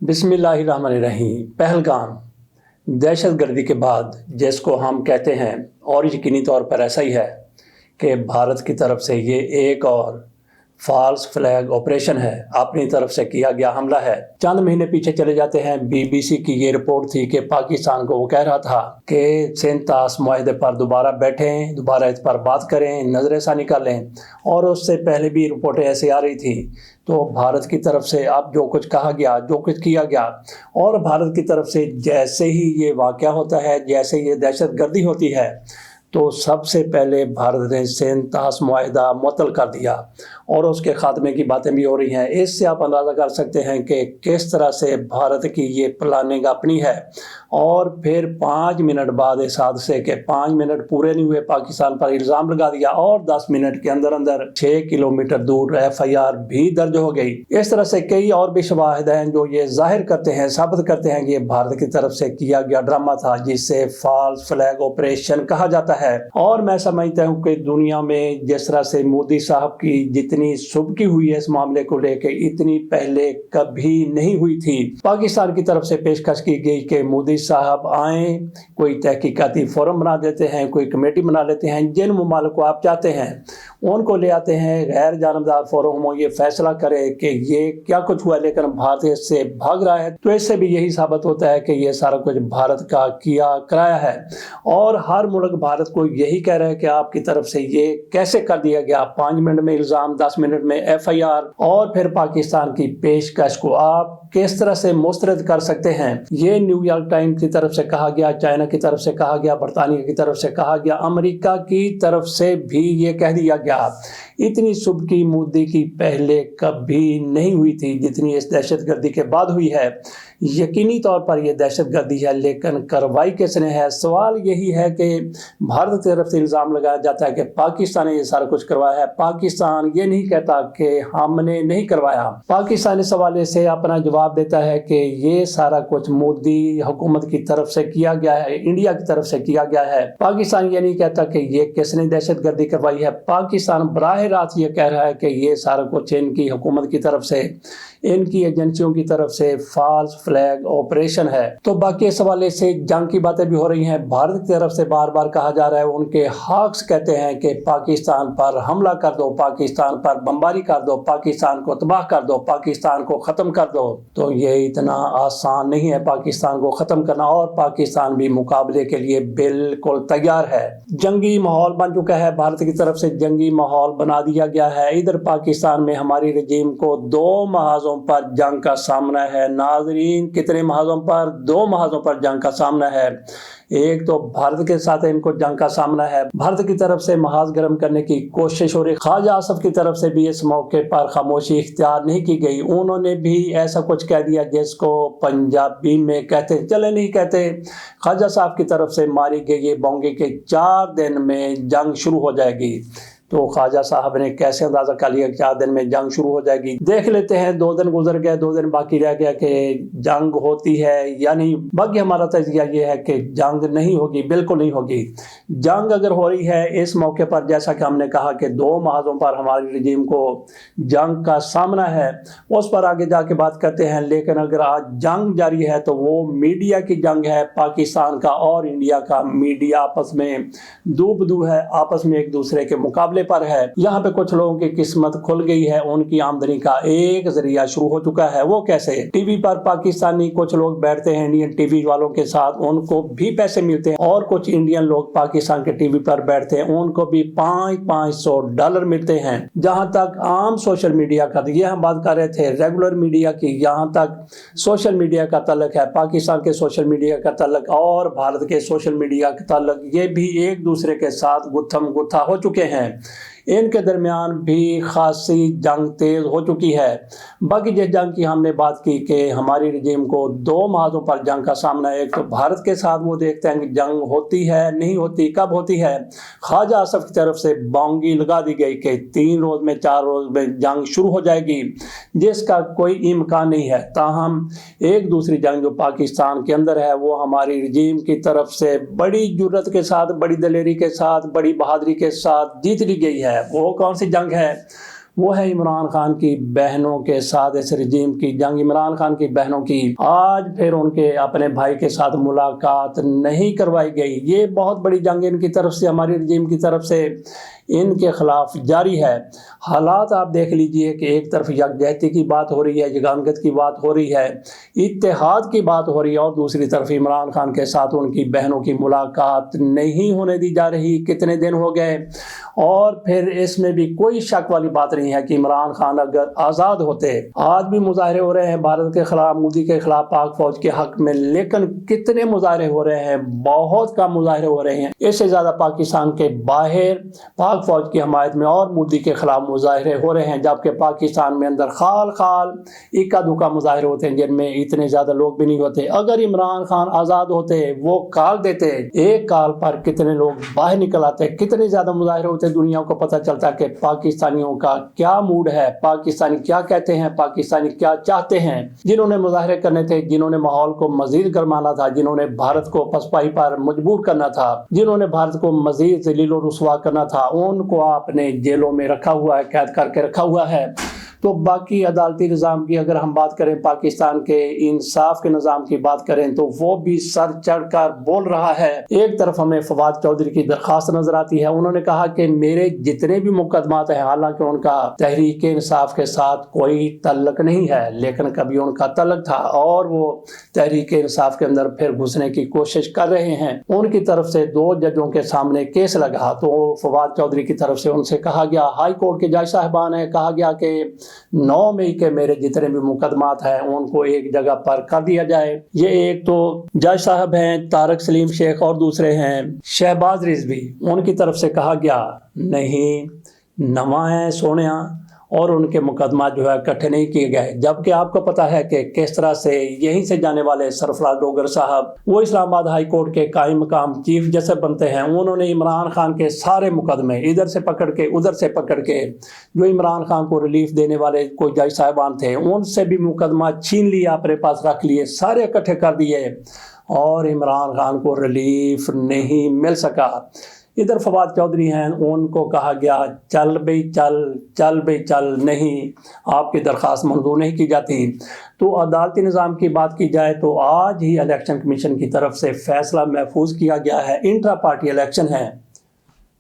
बिस्मिल्लाहिर्रहमानिर्रहीम। पहलगाम दहशत गर्दी के बाद जिसको हम कहते हैं, और यकीनी तौर पर ऐसा ही है कि भारत की तरफ से ये एक और फॉल्स फ्लैग ऑपरेशन है, अपनी तरफ से किया गया हमला है। चंद महीने पीछे चले जाते हैं, बीबीसी की ये रिपोर्ट थी कि पाकिस्तान को वो कह रहा था कि सेंतास मुआहदे पर दोबारा बैठें, दोबारा इस पर बात करें, नजर सा निकालें। और उससे पहले भी रिपोर्टें ऐसी आ रही थी। तो भारत की तरफ से अब जो कुछ कहा गया, जो कुछ किया गया, और भारत की तरफ से जैसे ही ये वाक़या होता है, जैसे ये दहशत गर्दी होती है, तो सबसे पहले भारत ने सेंतास मुआहदा मुअत्तल कर दिया और उसके खात्मे की बातें भी हो रही हैं। इससे आप अंदाज़ा कर सकते हैं कि किस तरह से भारत की ये प्लानिंग अपनी है। और फिर 5 मिनट बाद इस हादसे के 5 मिनट पूरे नहीं हुए, पाकिस्तान पर इल्ज़ाम लगा दिया और 10 मिनट के अंदर अंदर 6 किलोमीटर दूर FIR भी दर्ज हो गई। इस तरह से कई और भी शवाहिद हैं जो ये जाहिर करते हैं, साबित करते हैं कि ये भारत की तरफ से किया गया ड्रामा था, जिसे फॉल्स फ्लैग ऑपरेशन कहा जाता है। और मैं समझता हूँ कि दुनिया में जिस तरह से मोदी साहब की जितनी सुबकी हुई है इस मामले को लेकर, इतनी पहले कभी नहीं हुई थी। पाकिस्तान की तरफ से पेशकश की गई कि मोदी साहब आए, कोई तहकीकाती फोरम बना देते हैं, कोई कमेटी बना लेते हैं, जिन मुमालिक को आप चाहते हैं उनको ले आते हैं, गैर जानबदार फोरम हो, ये फैसला करे कि ये क्या कुछ हुआ, लेकिन भारत इससे भाग रहा है। तो इससे भी यही साबित होता है कि ये सारा कुछ भारत का किया कराया है। और हर मुल्क भारत को यही कह रहा है कि आपकी तरफ से ये कैसे कर दिया गया। 5 मिनट में इल्ज़ाम, 10 मिनट में FIR, और फिर पाकिस्तान की पेशकश को आप किस तरह से मुस्तरद कर सकते हैं। ये न्यूयॉर्क टाइम्स की तरफ से कहा गया, चाइना की तरफ से कहा गया, बरतानिया की तरफ से कहा गया, अमेरिका की तरफ से भी ये कह दिया गया। इतनी सुबकी मोदी की पहले कभी नहीं हुई थी जितनी इस दहशतगर्दी के बाद हुई है। यकीनी तौर पर यह दहशतगर्दी है, लेकिन कार्रवाई किसने है। सवाल यही है कि भारत की तरफ से इल्ज़ाम लगाया जाता है कि पाकिस्तान ने ये सारा कुछ करवाया है। पाकिस्तान ये नहीं कहता कि हमने नहीं करवाया। पाकिस्तान इस हवाले से अपना जवाब देता है कि ये सारा कुछ मोदी हुकूमत की तरफ से किया गया है, इंडिया की तरफ से किया गया है। पाकिस्तान ये नहीं कहता कि ये किसने दहशतगर्दी करवाई है। पाकिस्तान बराह रास्त ये कह रहा है कि ये सारा कुछ इनकी हुकूमत की तरफ से, इनकी एजेंसियों की तरफ से फॉल्स फ्लैग ऑपरेशन है। तो बाकी इस हवाले से जंग की बातें भी हो रही हैं। भारत की तरफ से बार बार कहा जा रहा है, उनके हॉक्स कहते हैं कि पाकिस्तान पर हमला कर दो, पाकिस्तान पर बमबारी कर दो, पाकिस्तान को तबाह कर दो, पाकिस्तान को ख़त्म कर दो। तो ये इतना आसान नहीं है पाकिस्तान को ख़त्म करना, और पाकिस्तान भी मुकाबले के लिए बिल्कुल तैयार है। जंगी माहौल बन चुका है, भारत की तरफ से जंगी माहौल बना दिया गया है। इधर पाकिस्तान में हमारी रजीम को 2 महाजों पर जंग का सामना है। नाजरीन, कितने महाजों पर? 2 महाजों पर जंग का सामना है। एक तो भारत के साथ इनको जंग का सामना है, भारत की तरफ से महाज गर्म करने की कोशिश हो रही। ख्वाजा आसफ की तरफ से भी इस मौके पर खामोशी इख्तियार नहीं की गई। उन्होंने भी ऐसा कुछ कह दिया जिसको पंजाबी में कहते चले नहीं कहते। ख्वाजा साहब की तरफ से मारी गई ये बोंगे के 4 दिन में जंग शुरू हो जाएगी। तो ख्वाजा साहब ने कैसे अंदाज़ा कर लिया 4 दिन में जंग शुरू हो जाएगी। देख लेते हैं, 2 दिन गुजर गए, 2 दिन बाकी रह गया कि जंग होती है या नहीं। बाकी हमारा तजिया ये है कि जंग नहीं होगी, बिल्कुल नहीं होगी। जंग अगर हो रही है इस मौके पर, जैसा कि हमने कहा कि 2 महाजों पर हमारी रजीम को जंग का सामना है, उस पर आगे जाके बात करते हैं। लेकिन अगर आज जंग जारी है तो वो मीडिया की जंग है। पाकिस्तान का और इंडिया का मीडिया आपस में दो बदू है, आपस में एक दूसरे के मुकाबले पर है। यहाँ पे कुछ लोगों की किस्मत खुल गई है, उनकी आमदनी का एक जरिया शुरू हो चुका है। वो कैसे? टीवी पर पाकिस्तानी कुछ लोग बैठते हैं इंडियन टीवी वालों के साथ, उनको भी पैसे मिलते हैं, और कुछ इंडियन लोग पाकिस्तान के टीवी पर बैठते हैं, उनको भी $500 मिलते हैं। जहां तक आम सोशल मीडिया का, ये हम बात कर रहे थे रेगुलर मीडिया की, यहाँ तक सोशल मीडिया का तल्लक है, पाकिस्तान के सोशल मीडिया का तल्लक और भारत के सोशल मीडिया का तल्लक, ये भी एक दूसरे के साथ गुत्थम गुत्था हो चुके हैं। इनके दरमियान भी खासी जंग तेज हो चुकी है। बाकी जिस जंग की हमने बात की कि हमारी रजीम को 2 महाजों पर जंग का सामना है। एक तो भारत के साथ वो देखते हैं कि जंग होती है, नहीं होती, कब होती है। ख्वाजा आसफ की तरफ से बांगी लगा दी गई कि 3 रोज में 4 रोज में जंग शुरू हो जाएगी, जिसका कोई इम्कान नहीं है। ताहम एक दूसरी जंग जो पाकिस्तान के अंदर है वो हमारी रजीम की तरफ से बड़ी जुर्रत के साथ, बड़ी दलेरी के साथ, बड़ी बहादुरी के साथ जीत ली गई है। वो कौन सी जंग है? وہ ہے عمران خان کی بہنوں کے ساتھ اس رجیم کی جنگ، عمران خان کی بہنوں کی آج پھر ان کے اپنے بھائی کے ساتھ ملاقات نہیں کروائی گئی۔ یہ بہت بڑی جنگ ان کی طرف سے، ہماری رجیم کی طرف سے ان کے خلاف جاری ہے۔ حالات آپ دیکھ لیجئے کہ ایک طرف یکجہتی کی بات ہو رہی ہے، یگانگت کی بات ہو رہی ہے، اتحاد کی بات ہو رہی ہے، اور دوسری طرف عمران خان کے ساتھ ان کی بہنوں کی ملاقات نہیں ہونے دی جا رہی۔ کتنے دن ہو گئے، اور پھر اس میں بھی کوئی شک والی بات نہیں ہے کہ عمران خان اگر آزاد ہوتے، آج بھی مظاہرے ہو رہے ہیں بھارت کے خلاف، مودی کے خلاف، پاک فوج کے حق میں، لیکن کتنے مظاہرے ہو رہے ہیں؟ بہت کم مظاہرے ہو رہے ہیں۔ اس سے زیادہ پاکستان کے باہر پاک فوج کی حمایت میں اور مودی کے خلاف مظاہرے ہو رہے ہیں، جبکہ پاکستان میں اندر خال خال اکا دکا مظاہرے ہوتے ہیں جن میں اتنے زیادہ لوگ بھی نہیں ہوتے۔ اگر عمران خان آزاد ہوتے، وہ کال دیتے، ایک کال پر کتنے لوگ باہر نکل آتے، کتنے زیادہ مظاہرے ہوتے، دنیا کو پتہ چلتا کہ پاکستانیوں کا کیا موڈ ہے، پاکستانی کیا کہتے ہیں، پاکستانی کیا چاہتے ہیں۔ جنہوں نے مظاہرے کرنے تھے، جنہوں نے ماحول کو مزید گرمانا تھا، جنہوں نے بھارت کو پسپائی پر مجبور کرنا تھا، جنہوں نے بھارت کو مزید ذلیل و رسوا کرنا تھا، ان کو آپ نے جیلوں میں رکھا ہوا ہے، قید کر کے رکھا ہوا ہے۔ تو باقی عدالتی نظام کی اگر ہم بات کریں، پاکستان کے انصاف کے نظام کی بات کریں، تو وہ بھی سر چڑھ کر بول رہا ہے۔ ایک طرف ہمیں فواد چودھری کی درخواست نظر آتی ہے، انہوں نے کہا کہ میرے جتنے بھی مقدمات ہیں، حالانکہ ان کا تحریک انصاف کے ساتھ کوئی تعلق نہیں ہے، لیکن کبھی ان کا تعلق تھا، اور وہ تحریک انصاف کے اندر پھر گھسنے کی کوشش کر رہے ہیں۔ ان کی طرف سے 2 ججوں کے سامنے کیس لگا، تو فواد چودھری کی طرف سے ان سے کہا گیا، ہائی کورٹ کے جج صاحبان نے کہا گیا کہ 9 مئی کے میرے جتنے بھی مقدمات ہیں ان کو ایک جگہ پر کر دیا جائے۔ یہ ایک تو جج صاحب ہیں طارق سلیم شیخ، اور دوسرے ہیں شہباز رضوی، ان کی طرف سے کہا گیا نہیں، نواں ہے سونیا، اور ان کے مقدمات جو ہے اکٹھے نہیں کیے گئے، جبکہ آپ کو پتا ہے کہ کس طرح سے یہیں سے جانے والے سرفراز ڈوگر صاحب، وہ اسلام آباد ہائی کورٹ کے قائم مقام چیف جسٹس بنتے ہیں، انہوں نے عمران خان کے سارے مقدمے ادھر سے پکڑ کے ادھر سے پکڑ کے، جو عمران خان کو ریلیف دینے والے کوئی جج صاحبان تھے، ان سے بھی مقدمات چھین لیے، اپنے پاس رکھ لیے، سارے اکٹھے کر دیے، اور عمران خان کو ریلیف نہیں مل سکا۔ ادھر فواد چودھری ہیں، ان کو کہا گیا چل بھئی چل، چل بھئی چل، نہیں، آپ کی درخواست منظور نہیں کی جاتی۔ تو عدالتی نظام کی بات کی جائے تو آج ہی الیکشن کمیشن کی طرف سے فیصلہ محفوظ کیا گیا ہے، انٹرا پارٹی الیکشن ہے۔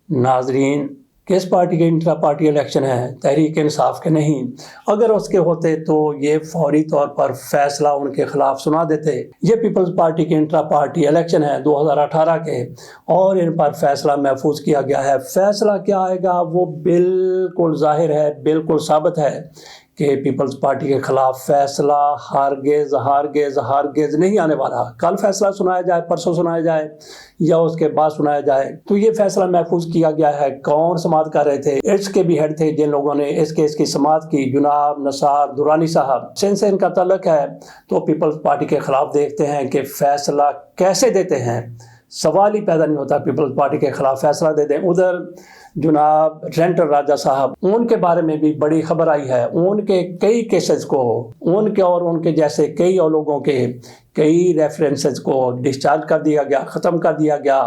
ناظرین، کس پارٹی کے انٹرا پارٹی الیکشن ہے؟ تحریک انصاف کے نہیں۔ اگر اس کے ہوتے تو یہ فوری طور پر فیصلہ ان کے خلاف سنا دیتے۔ یہ پیپلز پارٹی کے انٹرا پارٹی الیکشن ہے 2018 کے، اور ان پر فیصلہ محفوظ کیا گیا ہے۔ فیصلہ کیا آئے گا وہ بالکل ظاہر ہے، بالکل ثابت ہے کہ پیپلز پارٹی کے خلاف فیصلہ ہرگز ہرگز ہرگز نہیں آنے والا۔ کل فیصلہ سنایا جائے، پرسوں سنایا جائے، یا اس کے بعد سنایا جائے، تو یہ فیصلہ محفوظ کیا گیا ہے۔ کون سماعت کر رہے تھے؟ اس کے بھی ہیڈ تھے جن لوگوں نے اس کیس کی سماعت کی، جناب نثار درانی صاحب، سندھ سے ان کا تعلق ہے۔ تو پیپلز پارٹی کے خلاف دیکھتے ہیں کہ فیصلہ کیسے دیتے ہیں، سوال ہی پیدا نہیں ہوتا پیپلز پارٹی کے خلاف فیصلہ دے دیں۔ ادھر جناب رینٹر راجہ صاحب، ان کے بارے میں بھی بڑی خبر آئی ہے، ان کے کئی کیسز کو، ان کے اور ان کے جیسے کئی اور لوگوں کے کئی ریفرنسز کو ڈسچارج کر دیا گیا، ختم کر دیا گیا،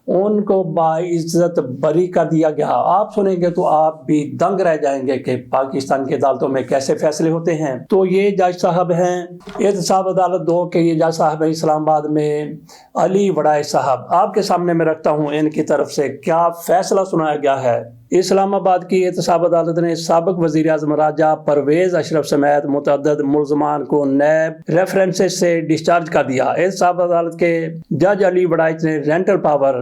ان کو باعزت بری کر دیا گیا۔ آپ سنیں گے تو آپ بھی دنگ رہ جائیں گے کہ پاکستان کی عدالتوں میں کیسے فیصلے ہوتے ہیں۔ تو یہ جج صاحب ہیں احتساب عدالت 2 کے، یہ جج صاحب ہیں اسلام آباد میں علی وڑائے صاحب۔ آپ کے سامنے میں رکھتا ہوں ان کی طرف سے کیا فیصلہ سنایا گیا ہے۔ اسلام آباد کی احتساب عدالت نے سابق وزیر اعظم راجہ پرویز اشرف سمیت متعدد ملزمان کو نیب ریفرنسز سے ڈسچارج کر دیا۔ احتساب عدالت کے جج علی وڑائے نے رینٹل پاور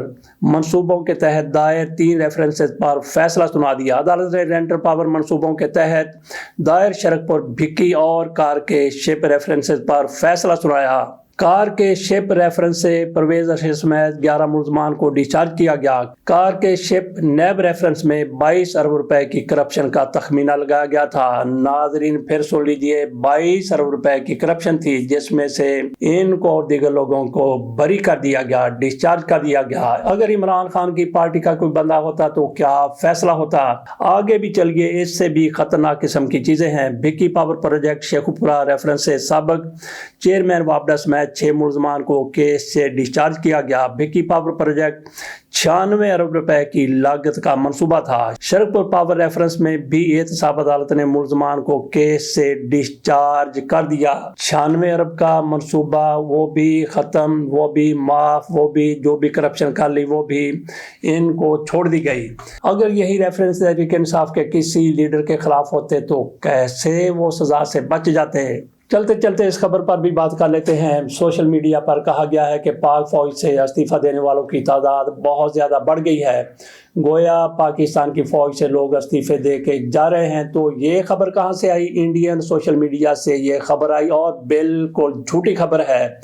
منصوبوں کے تحت دائر 3 ریفرنسز پر فیصلہ سنا دیا۔ عدالت نے رینٹل پاور منصوبوں کے تحت دائر شرکپور بھکی اور کار کے شپ ریفرنسز پر فیصلہ سنایا۔ کار کے شپ ریفرنس سے پرویز اشرف سمیت 11 ملزمان کو ڈسچارج کیا گیا۔ کار کے شپ نیب ریفرنس میں 22 ارب روپے کی کرپشن کا تخمینہ لگایا گیا تھا۔ ناظرین پھر سن لیجئے، 22 ارب روپے کی کرپشن تھی، جس میں سے ان کو اور دیگر لوگوں کو بری کر دیا گیا، ڈسچارج کر دیا گیا۔ اگر عمران خان کی پارٹی کا کوئی بندہ ہوتا تو کیا فیصلہ ہوتا؟ آگے بھی چلیے، اس سے بھی خطرناک قسم کی چیزیں ہیں۔ بھکی پاور پروجیکٹ شیخوپورہ ریفرنس سے سابق چیئرمین وابڈا سمیت 6 ملزمان کو کیس سے ڈسچارج کیا گیا۔ بھکی پاور پروجیکٹ 96 अरब रुपए की लागत का मंसूबा था। शरकपुर पावर रेफरेंस में भी एहतसाब अदालत ने मुलजमान को केस से डिस्चार्ज कर दिया। 96 अरब का मंसूबा, वो भी खत्म, वो भी माफ, वो भी जो भी करप्शन कर ली वो भी इनको छोड़ दी गई। अगर यही रेफरेंस तहरीक इंसाफ के किसी लीडर के खिलाफ होते तो कैसे वो सजा से बच जाते। चलते चलते इस खबर पर भी बात कर लेते हैं। सोशल मीडिया पर कहा गया है कि पाक फौज से इस्तीफा देने वालों की तादाद बहुत ज़्यादा बढ़ गई है। गोया पाकिस्तान की फौज से लोग इस्तीफे दे के जा रहे हैं। तो ये खबर कहाँ से आई? इंडियन सोशल मीडिया से ये खबर आई और बिल्कुल झूठी खबर है।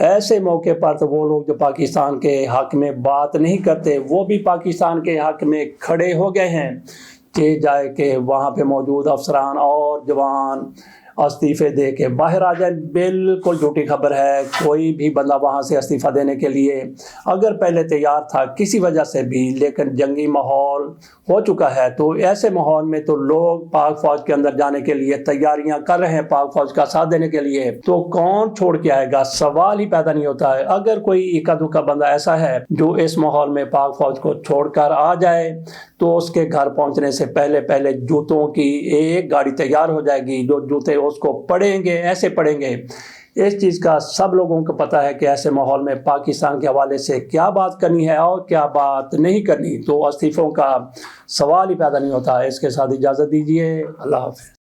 ऐसे मौके पर तो वो लोग जो पाकिस्तान के हक में बात नहीं करते वो भी पाकिस्तान के हक में खड़े हो गए हैं कि जाए कि वहाँ पे मौजूद अफसरान और जवान इस्तीफे दे के बाहर आ जाए। बिल्कुल झूठी खबर है। कोई भी बंदा वहाँ से इस्तीफा देने के लिए अगर पहले तैयार था किसी वजह से भी, लेकिन जंगी माहौल हो चुका है, तो ऐसे माहौल में तो लोग पाक फौज के अंदर जाने के लिए तैयारियां कर रहे हैं, पाक फौज का साथ देने के लिए। तो कौन छोड़ के आएगा? सवाल ही पैदा नहीं होता है। अगर कोई इक्का दुक्का बंदा ऐसा है जो इस माहौल में पाक फौज को छोड़कर आ जाए तो उसके घर पहुंचने से पहले पहले जूतों की एक गाड़ी तैयार हो जाएगी। जो जूते उसको पड़ेंगे, ऐसे पड़ेंगे। इस चीज़ का सब लोगों को पता है कि ऐसे माहौल में पाकिस्तान के हवाले से क्या बात करनी है और क्या बात नहीं करनी। तो इस्तीफों का सवाल ही पैदा नहीं होता है। इसके साथ इजाज़त दीजिए। अल्लाह हाफ़िज़।